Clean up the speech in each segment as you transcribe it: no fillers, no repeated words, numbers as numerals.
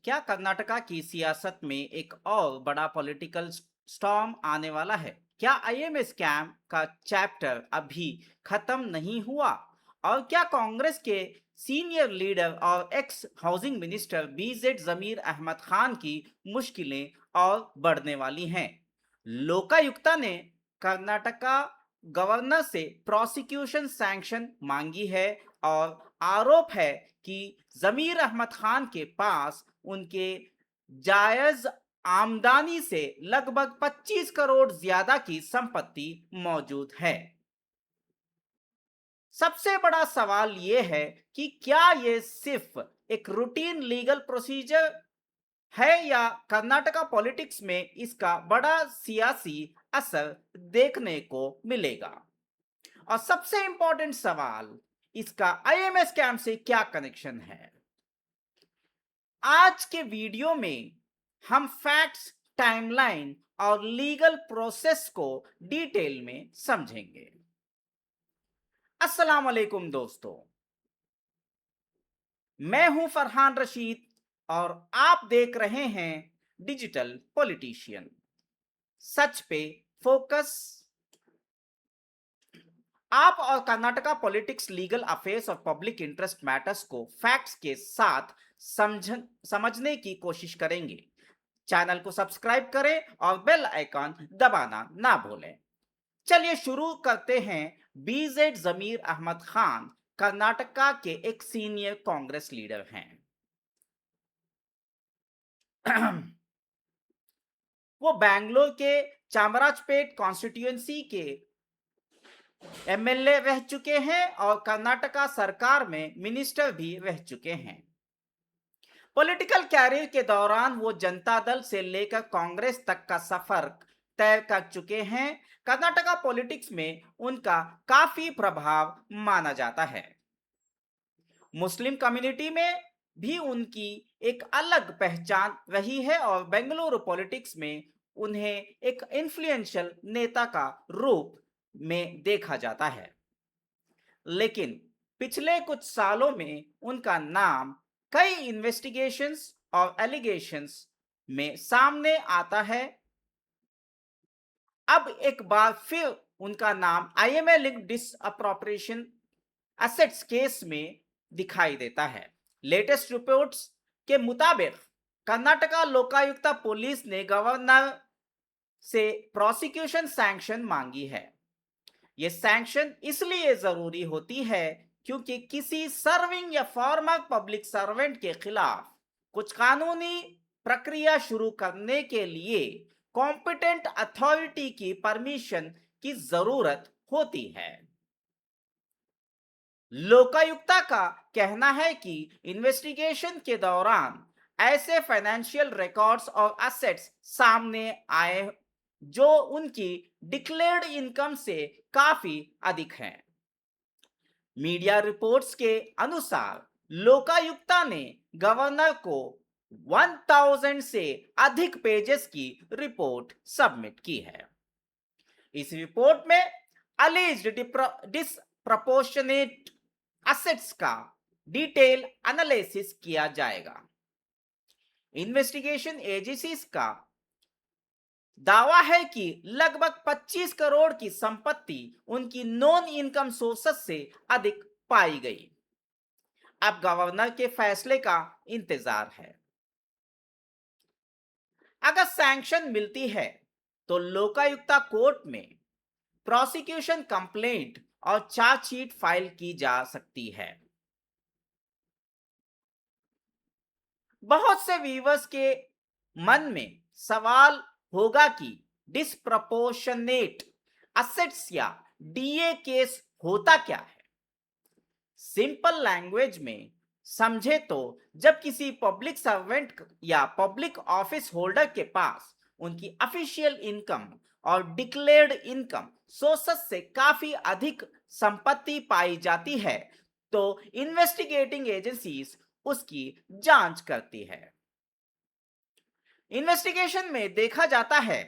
क्या कर्नाटका की सियासत में एक और बड़ा पॉलिटिकल स्टॉर्म आने वाला है? क्या आईएमए स्कैम का चैप्टर अभी खत्म नहीं हुआ? और क्या कांग्रेस के सीनियर लीडर और एक्स हाउसिंग मिनिस्टर बीजेड जमीर अहमद खान की मुश्किलें और बढ़ने वाली हैं? लोकायुक्ता ने कर्नाटका गवर्नर से प्रोसिक्यूशन सैंक्शन मांगी है और आरोप है कि जमीर अहमद खान के पास उनके जायज आमदनी से लगभग 25 करोड़ ज्यादा की संपत्ति मौजूद है। सबसे बड़ा सवाल यह है कि क्या यह सिर्फ एक रूटीन लीगल प्रोसीजर है या कर्नाटका पॉलिटिक्स में इसका बड़ा सियासी असर देखने को मिलेगा। और सबसे इंपॉर्टेंट सवाल, इसका आईएमएस स्कैम से क्या कनेक्शन है। आज के वीडियो में हम फैक्ट्स, टाइमलाइन और लीगल प्रोसेस को डिटेल में समझेंगे। अस्सलाम वालेकुम दोस्तों, मैं हूं फरहान रशीद और आप देख रहे हैं डिजिटल पॉलिटिशियन, सच पे फोकस। आप और कर्नाटका पॉलिटिक्स, लीगल अफेयर्स और पब्लिक इंटरेस्ट मैटर्स को फैक्ट्स के साथ समझने की कोशिश करेंगे। चैनल को सब्सक्राइब करें और बेल आइकॉन दबाना ना भूलें। चलिए शुरू करते हैं। बीजेड जमीर अहमद खान कर्नाटका के एक सीनियर कांग्रेस लीडर हैं। वो बैंगलोर के चामराजपेट कॉन्स्टिट्यूएंसी के एमएलए रह चुके हैं और कर्नाटका सरकार में मिनिस्टर भी रह चुके हैं। पॉलिटिकल कैरियर के दौरान वो जनता दल से लेकर कांग्रेस तक का सफर तय कर चुके हैं। कर्नाटका पॉलिटिक्स में उनका काफी प्रभाव माना जाता है। मुस्लिम कम्युनिटी में भी उनकी एक अलग पहचान रही है और बेंगलुरु पॉलिटिक्स में उन्हें एक इन्फ्लुएंशियल नेता का रूप में देखा जाता है। लेकिन पिछले कुछ सालों में उनका नाम कई इन्वेस्टिगेशंस और एलिगेशंस में सामने आता है। अब एक बार फिर उनका नाम आईएमए लिंक डिसअप्रोप्रिएशन एसेट्स केस में दिखाई देता है। लेटेस्ट रिपोर्ट्स के मुताबिक कर्नाटका लोकायुक्ता पुलिस ने गवर्नर से प्रोसिक्यूशन सैंक्शन मांगी है। यह सैंक्शन इसलिए जरूरी होती है क्योंकि किसी सर्विंग या फॉर्मर पब्लिक सर्वेंट के खिलाफ कुछ कानूनी प्रक्रिया शुरू करने के लिए कॉम्पिटेंट अथॉरिटी की परमिशन की जरूरत होती है। लोकायुक्ता का कहना है कि इन्वेस्टिगेशन के दौरान ऐसे फाइनेंशियल रिकॉर्ड्स और एसेट्स सामने आए जो उनकी डिक्लेयर्ड इनकम से काफी अधिक हैं। मीडिया रिपोर्ट्स के अनुसार लोकायुक्ता ने गवर्नर को 1000 से अधिक पेजेस की रिपोर्ट सबमिट की है। इस रिपोर्ट में अलीज्ड डिसप्रपोर्शनेट एसेट्स का डिटेल एनालिसिस किया जाएगा। इन्वेस्टिगेशन एजेंसीज का दावा है कि लगभग 25 करोड़ की संपत्ति उनकी नॉन इनकम सोर्सेस से अधिक पाई गई। अब गवर्नर के फैसले का इंतजार है। अगर सैंक्शन मिलती है तो लोकायुक्ता कोर्ट में प्रोसिक्यूशन कंप्लेंट और चार्जशीट फाइल की जा सकती है। बहुत से व्यूअर्स के मन में सवाल होगा कि डिस्प्रपोर्शनेट असेट्स या डीए केस होता क्या है। सिंपल लैंग्वेज में समझे तो जब किसी पब्लिक सर्वेंट या पब्लिक ऑफिस होल्डर के पास उनकी ऑफिशियल इनकम और डिक्लेयर्ड इनकम सोर्सेस से काफी अधिक संपत्ति पाई जाती है तो इन्वेस्टिगेटिंग एजेंसीज उसकी जांच करती है। इन्वेस्टिगेशन में देखा जाता है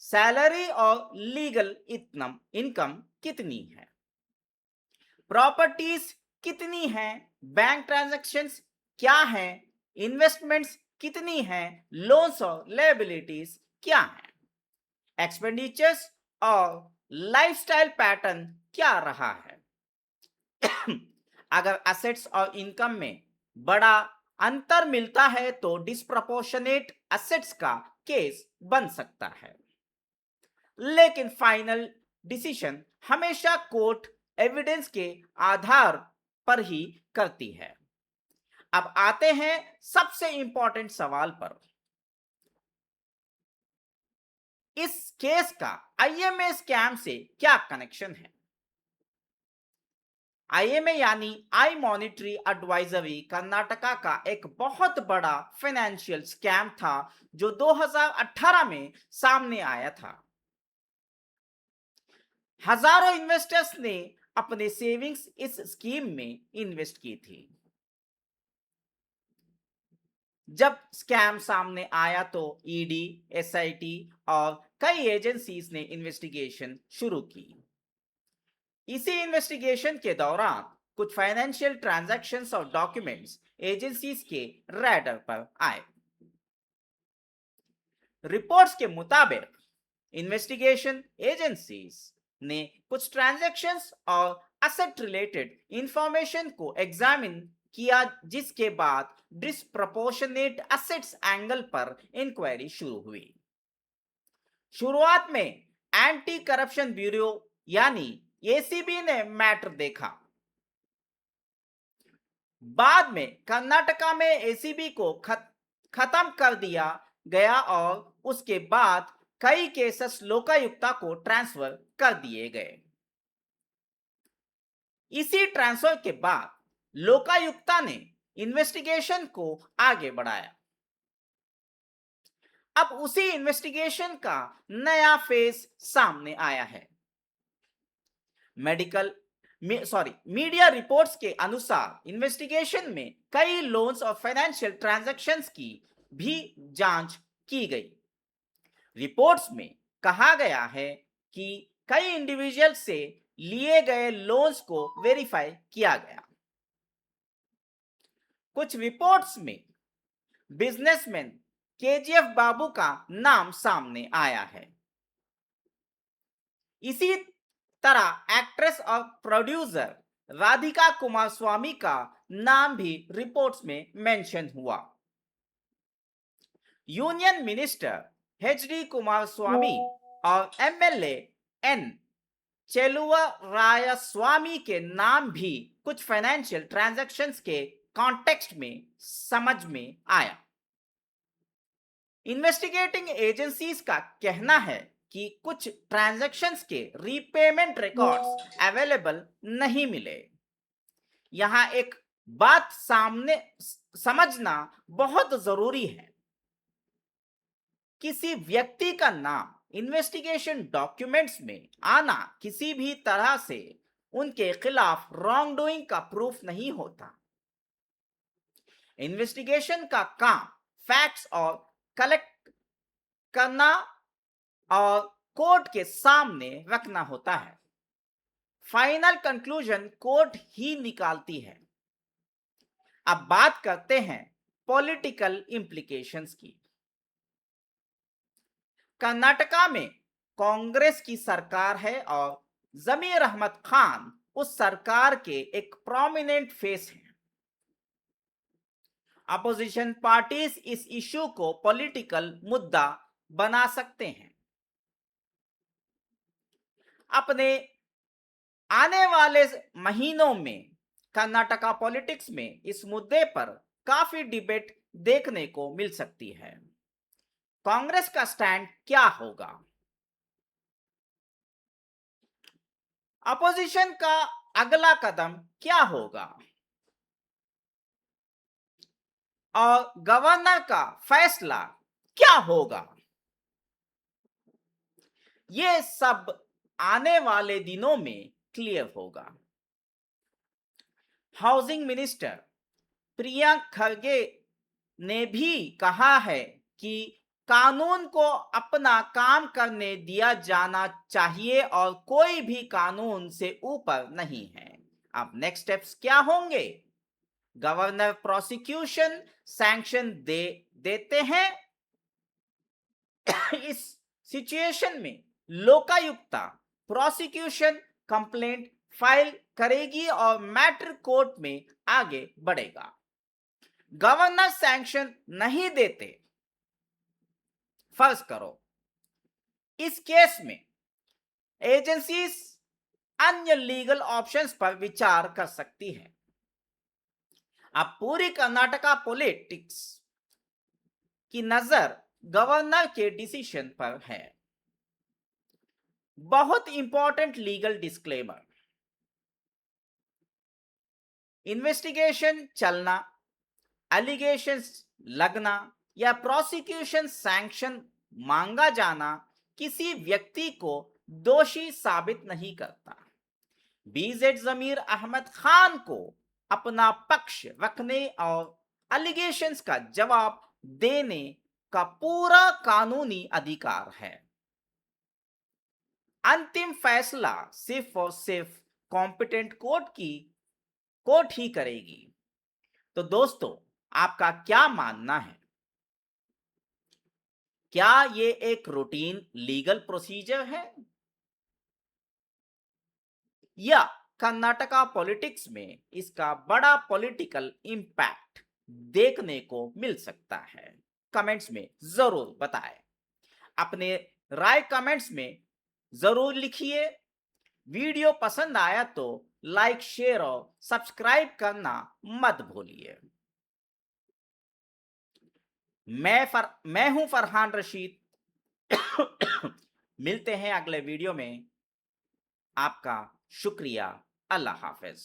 सैलरी और लीगल इनकम कितनी है, प्रॉपर्टीज कितनी हैं, बैंक ट्रांजैक्शंस क्या हैं, इन्वेस्टमेंट्स कितनी हैं, लोन्स और लायबिलिटीज क्या हैं, एक्सपेंडिचर्स और लाइफस्टाइल पैटर्न क्या रहा है। अगर एसेट्स और इनकम में बड़ा अंतर मिलता है तो डिस्प्रपोर्शनेट एसेट्स का केस बन सकता है, लेकिन फाइनल डिसीजन हमेशा कोर्ट एविडेंस के आधार पर ही करती है। अब आते हैं सबसे इंपॉर्टेंट सवाल पर। इस केस का आईएमए स्कैम से क्या कनेक्शन है? आईएमए यानी आई मॉनिटरी एडवाइजरी कर्नाटका का एक बहुत बड़ा फाइनेंशियल स्कैम था जो 2018 में सामने आया था। हजारों इन्वेस्टर्स ने अपने सेविंग्स इस स्कीम में इन्वेस्ट की थी। जब स्कैम सामने आया तो ईडी, एसआईटी और कई एजेंसीज ने इन्वेस्टिगेशन शुरू की। इसी इन्वेस्टिगेशन के दौरान कुछ फाइनेंशियल ट्रांजैक्शंस और डॉक्यूमेंट्स एजेंसीज के रैडर पर आए। रिपोर्ट्स के मुताबिक इन्वेस्टिगेशन एजेंसीज ने कुछ ट्रांजैक्शंस और असेट रिलेटेड इंफॉर्मेशन को एग्जामिन किया, जिसके बाद डिस्प्रपोर्शनेट एसेट्स एंगल पर इंक्वायरी शुरू हुई। शुरुआत में एंटी करप्शन ब्यूरो यानी एसीबी ने मैटर देखा। बाद में कर्नाटका में एसीबी को खत्म कर दिया गया और उसके बाद कई केसेस लोकायुक्ता को ट्रांसफर कर दिए गए। इसी ट्रांसफर के बाद लोकायुक्ता ने इन्वेस्टिगेशन को आगे बढ़ाया। अब उसी इन्वेस्टिगेशन का नया फेज सामने आया है। मीडिया रिपोर्ट्स के अनुसार इन्वेस्टिगेशन में कई लोन्स और फाइनेंशियल ट्रांजैक्शंस की भी जांच की गई। रिपोर्ट्स में कहा गया है कि कई इंडिविजुअल से लिए गए लोन्स को वेरीफाई किया गया। कुछ रिपोर्ट्स में बिजनेसमैन केजीएफ बाबू का नाम सामने आया है। इसी तरह एक्ट्रेस और प्रोड्यूसर राधिका कुमारस्वामी का नाम भी रिपोर्ट्स में मेंशन हुआ। यूनियन मिनिस्टर एचडी कुमारस्वामी और एमएलए एन चेलुवा रायस्वामी के नाम भी कुछ फाइनेंशियल ट्रांजैक्शंस के कॉन्टेक्स्ट में समझ में आया। इन्वेस्टिगेटिंग एजेंसीज का कहना है कि कुछ ट्रांजैक्शंस के रीपेमेंट रिकॉर्ड्स अवेलेबल नहीं मिले। यहां एक बात सामने समझना बहुत जरूरी है। किसी व्यक्ति का नाम इन्वेस्टिगेशन डॉक्यूमेंट्स में आना किसी भी तरह से उनके खिलाफ रॉन्ग डूइंग का प्रूफ नहीं होता। इन्वेस्टिगेशन का काम फैक्ट्स और कलेक्ट करना और कोर्ट के सामने रखना होता है। फाइनल कंक्लूजन कोर्ट ही निकालती है। अब बात करते हैं पॉलिटिकल इंप्लीकेशंस की। कर्नाटका में कांग्रेस की सरकार है और जमीर अहमद खान उस सरकार के एक प्रोमिनेंट फेस हैं। अपोजिशन पार्टीज इस इशू को पॉलिटिकल मुद्दा बना सकते हैं। अपने आने वाले महीनों में कर्नाटका पॉलिटिक्स में इस मुद्दे पर काफी डिबेट देखने को मिल सकती है। कांग्रेस का स्टैंड क्या होगा? अपोजिशन का अगला कदम क्या होगा? और गवर्नर का फैसला क्या होगा? ये सब आने वाले दिनों में क्लियर होगा। हाउसिंग मिनिस्टर प्रियंक खरगे ने भी कहा है कि कानून को अपना काम करने दिया जाना चाहिए और कोई भी कानून से ऊपर नहीं है। अब नेक्स्ट स्टेप्स क्या होंगे? गवर्नर प्रोसिक्यूशन सैंक्शन देते हैं। इस सिचुएशन में लोकायुक्ता प्रोसिक्यूशन कंप्लेंट फाइल करेगी और मैटर कोर्ट में आगे बढ़ेगा। गवर्नर सैंक्शन नहीं देते, फर्ज करो, इस केस में एजेंसीज अन्य लीगल ऑप्शंस पर विचार कर सकती है। अब पूरी कर्नाटका पॉलिटिक्स की नजर गवर्नर के डिसीजन पर है। बहुत इंपॉर्टेंट लीगल डिस्क्लेमर, इन्वेस्टिगेशन चलना, एलिगेशंस लगना या प्रोसिक्यूशन सैंक्शन मांगा जाना किसी व्यक्ति को दोषी साबित नहीं करता। बीजेड जमीर अहमद खान को अपना पक्ष रखने और एलिगेशंस का जवाब देने का पूरा कानूनी अधिकार है। अंतिम फैसला सिर्फ और सिर्फ कॉम्पिटेंट कोर्ट ही करेगी। तो दोस्तों, आपका क्या मानना है? क्या ये एक रूटीन लीगल प्रोसीजर है या कर्नाटका पॉलिटिक्स में इसका बड़ा पॉलिटिकल इंपैक्ट देखने को मिल सकता है? कमेंट्स में जरूर बताएं। अपने राय कमेंट्स में जरूर लिखिए। वीडियो पसंद आया तो लाइक, शेयर और सब्सक्राइब करना मत भूलिए। मैं हूं फरहान रशीद। मिलते हैं अगले वीडियो में। आपका शुक्रिया। अल्लाह हाफिज।